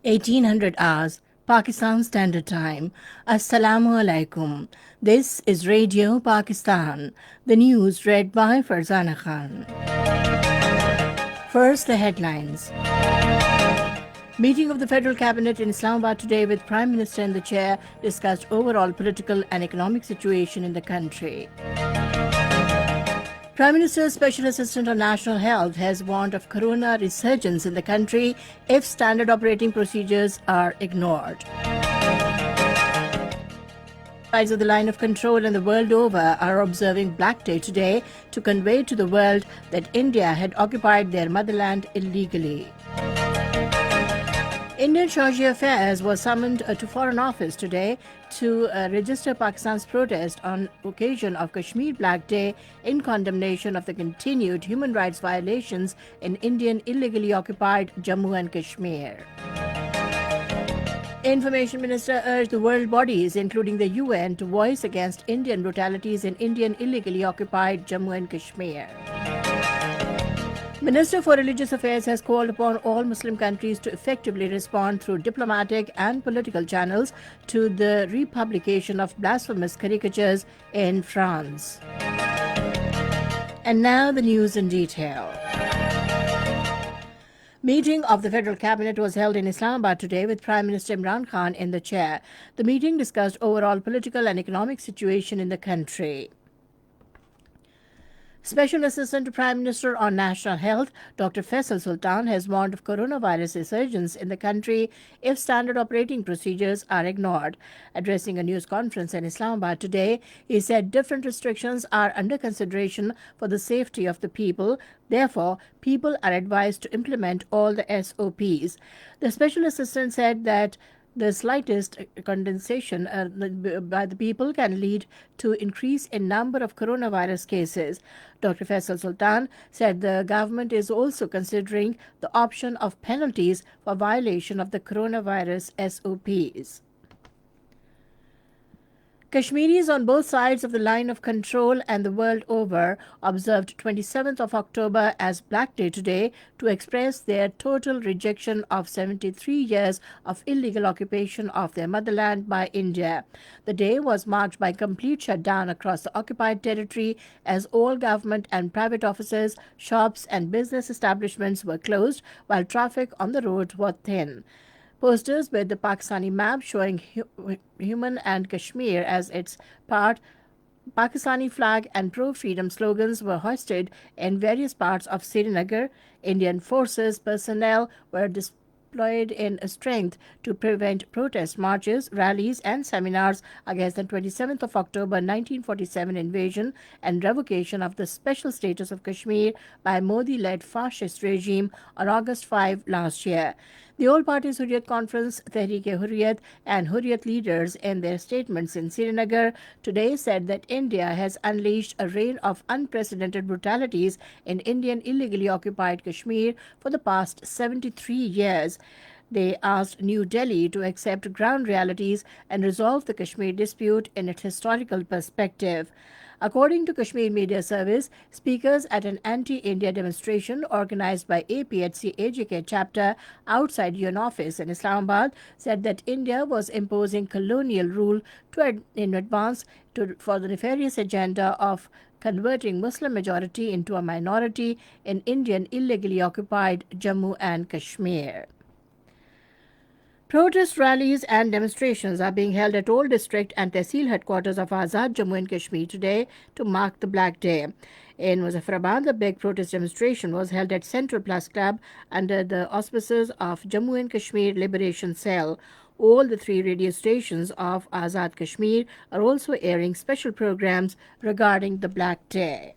1800 hours, Pakistan Standard Time. Assalamu alaikum. This is Radio Pakistan. The news read by Farzana Khan. First, the headlines. Meeting of the Federal Cabinet in Islamabad today with Prime Minister in the chair discussed overall political and economic situation in the country. Prime Minister's Special Assistant on National Health has warned of corona resurgence in the country if standard operating procedures are ignored. Sides of the line of control and the world over are observing Black Day today to convey to the world that India had occupied their motherland illegally. Indian Treasury Affairs was summoned to Foreign Office today to register Pakistan's protest on occasion of Kashmir Black Day in condemnation of the continued human rights violations in Indian illegally occupied Jammu and Kashmir. Information Minister urged the world bodies, including the UN, to voice against Indian brutalities in Indian illegally occupied Jammu and Kashmir. Minister for Religious Affairs has called upon all Muslim countries to effectively respond through diplomatic and political channels to the republication of blasphemous caricatures in France. And now the news in detail. Meeting of the Federal Cabinet was held in Islamabad today with Prime Minister Imran Khan in the chair. The meeting discussed overall political and economic situation in the country. Special Assistant to Prime Minister on National Health, Dr. Faisal Sultan, has warned of coronavirus resurgence in the country if standard operating procedures are ignored. Addressing a news conference in Islamabad today, he said different restrictions are under consideration for the safety of the people. Therefore, people are advised to implement all the SOPs. The Special Assistant said that the slightest condensation by the people can lead to increase in number of coronavirus cases. Dr. Faisal Sultan said the government is also considering the option of penalties for violation of the coronavirus SOPs. Kashmiris on both sides of the line of control and the world over observed 27th of October as Black Day today to express their total rejection of 73 years of illegal occupation of their motherland by India. The day was marked by complete shutdown across the occupied territory as all government and private offices, shops and business establishments were closed while traffic on the road was thin. Posters with the Pakistani map showing Human and Kashmir as its part, Pakistani flag and pro-freedom slogans were hoisted in various parts of Srinagar. Indian forces personnel were deployed in strength to prevent protest marches, rallies and seminars against the 27th of October 1947 invasion and revocation of the special status of Kashmir by Modi-led fascist regime on August 5 last year. The All Parties Hurriyat Conference, Tehreek-e-Hurriyat and Hurriyat leaders in their statements in Srinagar today said that India has unleashed a reign of unprecedented brutalities in Indian illegally occupied Kashmir for the past 73 years. They asked New Delhi to accept ground realities and resolve the Kashmir dispute in its historical perspective. According to Kashmir Media Service, speakers at an anti-India demonstration organized by APHC AJK chapter outside UN office in Islamabad said that India was imposing colonial rule in advance for the nefarious agenda of converting Muslim majority into a minority in Indian illegally occupied Jammu and Kashmir. Protest rallies and demonstrations are being held at all district and Tehsil headquarters of Azad Jammu and Kashmir today to mark the Black Day. In Muzaffarabad, the big protest demonstration was held at Central Plus Club under the auspices of Jammu and Kashmir Liberation Cell. All the three radio stations of Azad Kashmir are also airing special programs regarding the Black Day.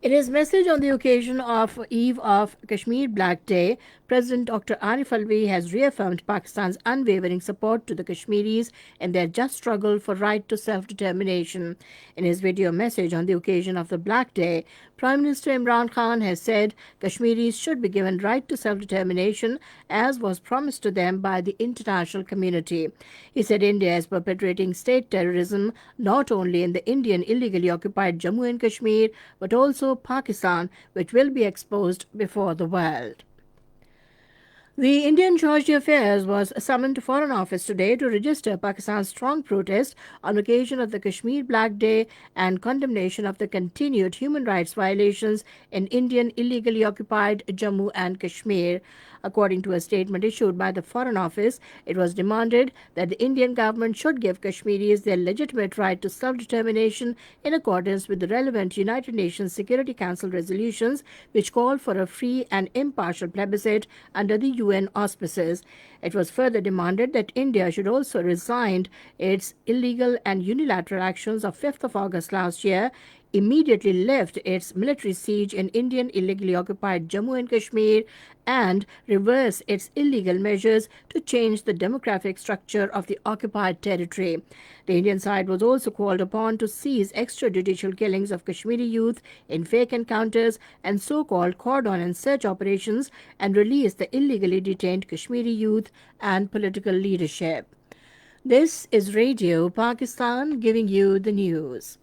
In his message on the occasion of Eve of Kashmir Black Day, President Dr. Arif Alvi has reaffirmed Pakistan's unwavering support to the Kashmiris in their just struggle for right to self-determination. In his video message on the occasion of the Black Day, Prime Minister Imran Khan has said Kashmiris should be given right to self-determination as was promised to them by the international community. He said India is perpetrating state terrorism not only in the Indian illegally occupied Jammu and Kashmir but also Pakistan, which will be exposed before the world. The Indian Georgia Affairs was summoned to Foreign Office today to register Pakistan's strong protest on occasion of the Kashmir Black Day and condemnation of the continued human rights violations in Indian illegally occupied Jammu and Kashmir. According to a statement issued by the Foreign Office, it was demanded that the Indian government should give Kashmiris their legitimate right to self-determination in accordance with the relevant United Nations Security Council resolutions, which call for a free and impartial plebiscite under the UN auspices. It was further demanded that India should also resign its illegal and unilateral actions of 5th of August last year, immediately lift its military siege in Indian illegally occupied Jammu and Kashmir, and reverse its illegal measures to change the demographic structure of the occupied territory. The Indian side was also called upon to cease extrajudicial killings of Kashmiri youth in fake encounters and so-called cordon and search operations, and release the illegally detained Kashmiri youth and political leadership. This is Radio Pakistan giving you the news.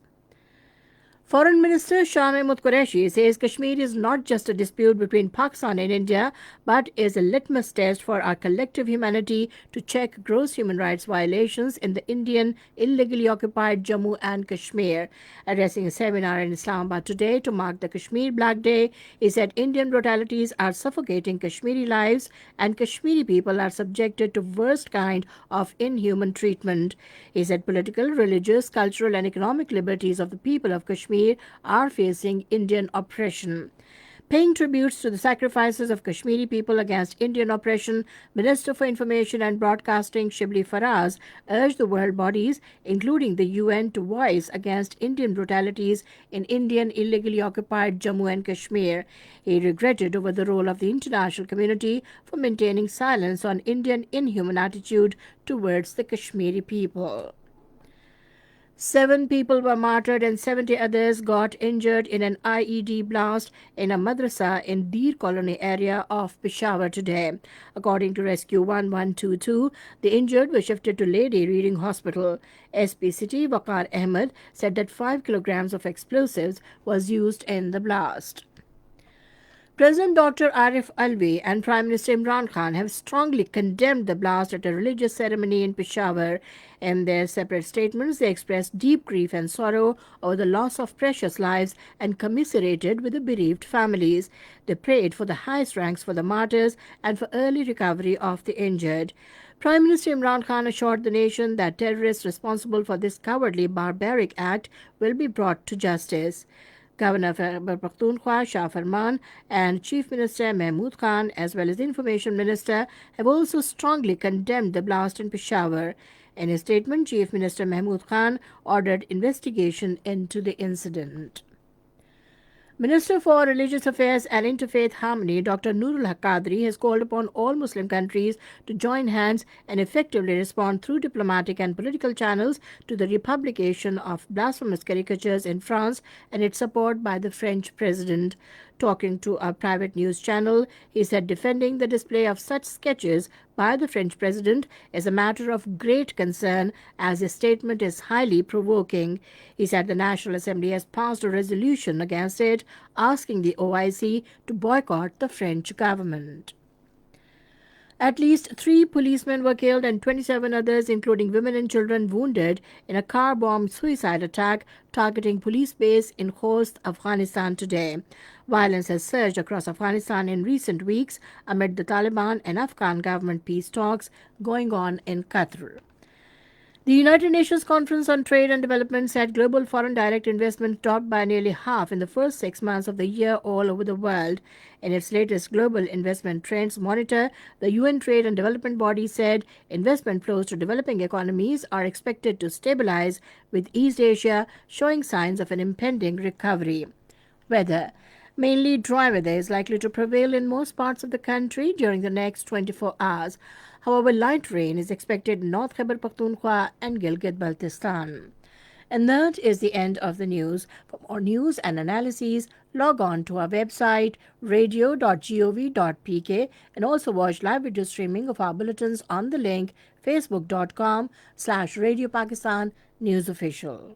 Foreign Minister Shah Mahmood Qureshi says Kashmir is not just a dispute between Pakistan and India, but is a litmus test for our collective humanity to check gross human rights violations in the Indian illegally occupied Jammu and Kashmir. Addressing a seminar in Islamabad today to mark the Kashmir Black Day, he said Indian brutalities are suffocating Kashmiri lives and Kashmiri people are subjected to worst kind of inhuman treatment. He said political, religious, cultural and economic liberties of the people of Kashmir are facing Indian oppression. Paying tributes to the sacrifices of Kashmiri people against Indian oppression, Minister for Information and Broadcasting Shibli Faraz urged the world bodies, including the UN, to voice against Indian brutalities in Indian illegally occupied Jammu and Kashmir. He regretted over the role of the international community for maintaining silence on Indian inhuman attitude towards the Kashmiri people. 7 people were martyred and 70 others got injured in an IED blast in a madrasa in Deer Colony area of Peshawar today. According to Rescue 1122, the injured were shifted to Lady Reading Hospital. SP City Waqar Ahmed said that 5 kilograms of explosives was used in the blast. President Dr. Arif Alvi and Prime Minister Imran Khan have strongly condemned the blast at a religious ceremony in Peshawar. In their separate statements, they expressed deep grief and sorrow over the loss of precious lives and commiserated with the bereaved families. They prayed for the highest ranks for the martyrs and for early recovery of the injured. Prime Minister Imran Khan assured the nation that terrorists responsible for this cowardly, barbaric act will be brought to justice. Governor of Khyber Pakhtunkhwa Shah Farman and Chief Minister Mahmood Khan, as well as Information Minister, have also strongly condemned the blast in Peshawar. In his statement, Chief Minister Mahmood Khan ordered investigation into the incident. Minister for Religious Affairs and Interfaith Harmony, Dr. Nurul Haq Qadri, has called upon all Muslim countries to join hands and effectively respond through diplomatic and political channels to the republication of blasphemous caricatures in France and its support by the French president. Talking to a private news channel, he said defending the display of such sketches by the French president is a matter of great concern, as his statement is highly provoking. He said the National Assembly has passed a resolution against it, asking the OIC to boycott the French government. At least 3 policemen were killed and 27 others, including women and children, wounded in a car bomb suicide attack targeting police base in Khost, Afghanistan today. Violence has surged across Afghanistan in recent weeks amid the Taliban and Afghan government peace talks going on in Qatar. The United Nations Conference on Trade and Development said global foreign direct investment dropped by nearly half in the first 6 months of the year all over the world. In its latest Global Investment Trends Monitor, the UN Trade and Development Body said investment flows to developing economies are expected to stabilize, with East Asia showing signs of an impending recovery. Weather. Mainly dry weather is likely to prevail in most parts of the country during the next 24 hours. However, light rain is expected in North Khyber Pakhtunkhwa and Gilgit-Baltistan. And that is the end of the news. For more news and analyses, log on to our website radio.gov.pk and also watch live video streaming of our bulletins on the link facebook.com/Radio Pakistan News Official.